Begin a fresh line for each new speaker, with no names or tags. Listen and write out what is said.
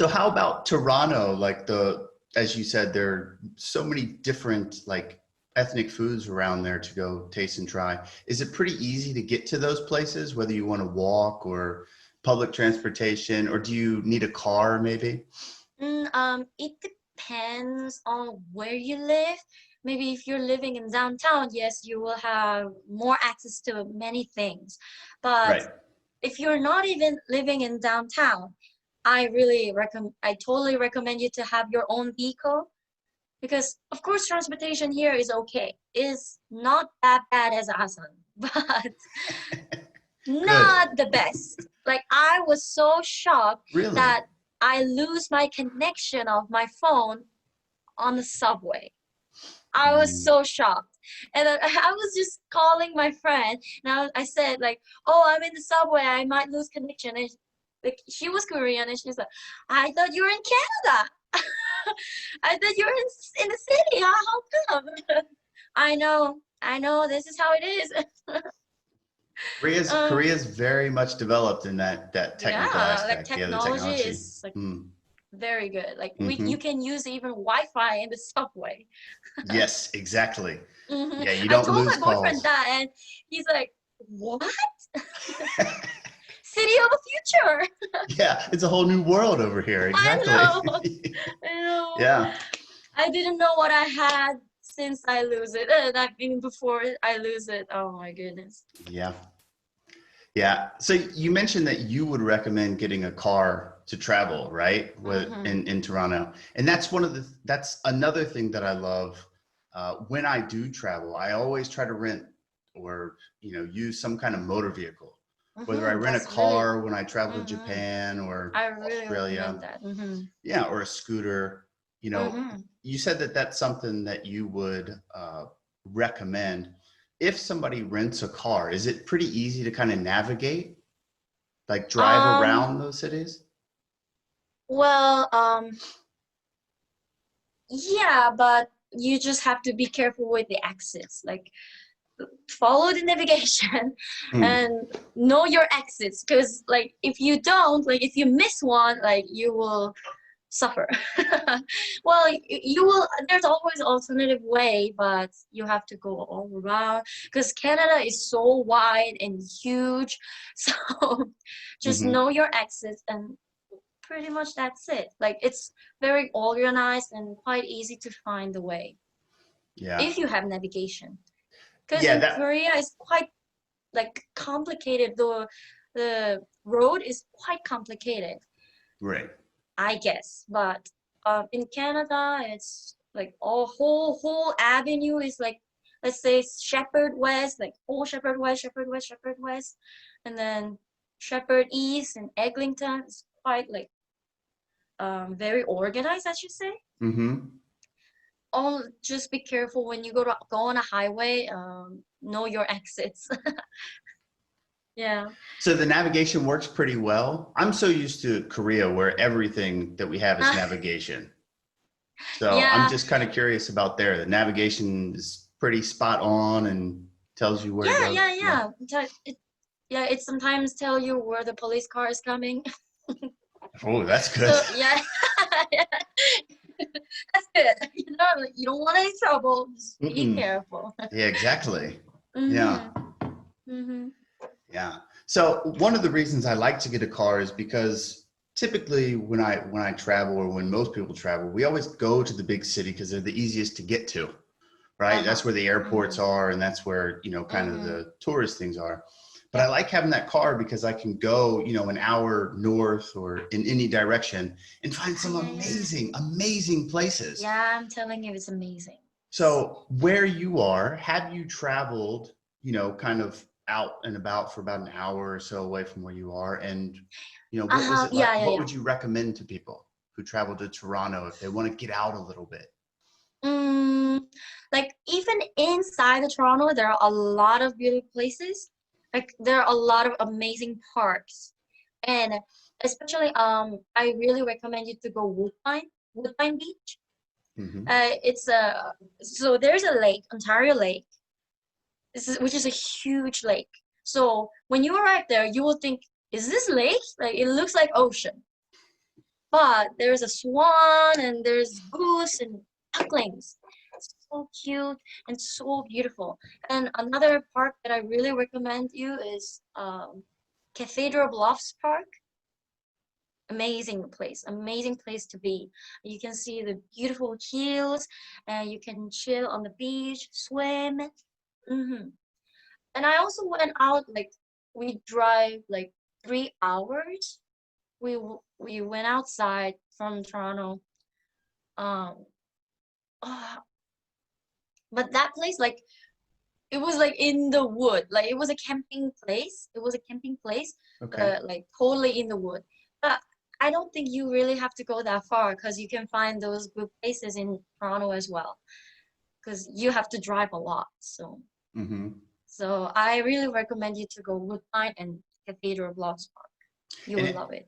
So how about Toronto? Like as you said, there are so many different like ethnic foods around there to go taste and try. Is it pretty easy to get to those places, whether you want to walk or public transportation, or do you need a car maybe?
It depends on where you live. Maybe if you're living in downtown, yes, you will have more access to many things. But
Right.
if you're not even living in downtown, I totally recommend you to have your own vehicle because of course transportation here is okay. It's not that bad as Asan, but
Good.
not the best. Like I was so shocked
Really?
that I lose my connection of my phone on the subway. I was
Mm.
so shocked. And then I was just calling my friend. Now I said like, "Oh, I'm in the subway. I might lose connection." And like she was Korean, and she's like, "I thought you were in Canada. I thought you were in the city. How come?" I know. This is how it is. um,
Korea's very much developed in that technical
yeah, like
aspect. Yeah, the
technology
technology.
is like
Mm.
very good. Like you
Hmm.
can use even Wi-Fi in the subway.
Yes, exactly. Yeah, you
I
don't
told
lose
my boyfriend
calls.
that, and he's like, "What? City of the future?"
Yeah, it's a whole new world over here.
I
Exactly.
know. I know.
Yeah.
I didn't know what I had since I lose it. I mean, before I lose it. Oh my goodness.
Yeah. Yeah. So you mentioned that you would recommend getting a car to travel, right?
Mm-hmm.
In Toronto. And that's another thing that I love. When I do travel, I always try to rent or, use some kind of motor vehicle, whether I
Mm-hmm.
rent a
That's really.
car when I travel to
Mm-hmm.
Japan or
I really
Australia.
recommend that. Mm-hmm.
Yeah. Or a scooter, you know,
Mm-hmm.
you said that that's something that you would recommend. If somebody rents a car, is it pretty easy to kind of navigate, like drive
Um.
around those cities?
Well. Yeah, but you just have to be careful with the exits. Like follow the navigation
Hmm.
and know your exits because like if you don't like if you miss one like you will suffer. Well you will there's always alternative way but you have to go all around because Canada is so wide and huge. So just
Hmm.
know your exits and pretty much that's it. Like it's very organized and quite easy to find the way
Yeah.
if you have navigation because
Yeah.
in
That.
Korea it's quite like complicated. The road is quite complicated,
Right.
I guess. But in Canada, it's like a whole avenue is like let's say Shepherd West, like whole Shepherd West, Shepherd West, Shepherd West, and then Shepherd East and Eglinton. It's quite like very organized, I should say.
Hmm.
All just be careful when you go on a highway. Know your exits. Yeah.
So the navigation works pretty well. I'm so used to Korea where everything that we have is navigation. So I'm
Yeah,
just kind of curious about there. The navigation is pretty spot on and tells you where to go. Yeah.
yeah. Yeah, it sometimes tell you where the police car is coming.
Oh, that's good.
So yeah, that's good. You know, like, you don't want any trouble. Just be
Mm-mm.
careful.
Yeah, exactly. Yeah.
Mhm. Mhm.
Yeah. So one of the reasons I like to get a car is because typically when I travel or when most people travel, we always go to the big city because they're the easiest to get to, right?
Uh-huh.
That's where the airports
Mhm.
are and that's where, kind of
Mhm.
the tourist things are. But I
Yep.
like having that car because I can go, an hour north or in any direction and find some
Yeah, yeah.
amazing places.
Yeah, I'm telling you, it's amazing.
So where you are, have you traveled, kind of out and about for about an hour or so away from where you are? And, what was
Uh-huh.
it like?
Yeah, yeah,
What
yeah.
would you recommend to people who travel to Toronto if they want to get out a little bit?
Mm, like even inside the Toronto, there are a lot of beautiful places. Like there are a lot of amazing parks, and especially I really recommend you to go Woodbine Beach.
Hmm.
It's a so there's a lake, Ontario Lake. Which is a huge lake. So when you arrive there, you will think, is this lake? Like it looks like ocean. But there's a swan and there's goose and ducklings. It's so cute and so beautiful. And another park that I really recommend you is Cathedral Bluffs Park. Amazing place to be. You can see the beautiful hills, and you can chill on the beach, swim. hmm And I also went out, like we drive like 3 hours. We went outside from Toronto. Um, ah, but that place, like it was like in the wood, like it was a camping place. It was a camping place,
Okay.
like totally in the wood. But I don't think you really have to go that far because you can find those good places in Toronto as well. Because you have to drive a lot.
Mm-hmm.
So I really recommend you to go Woodbine and Cathedral Bluffs Park. You
And
will love it.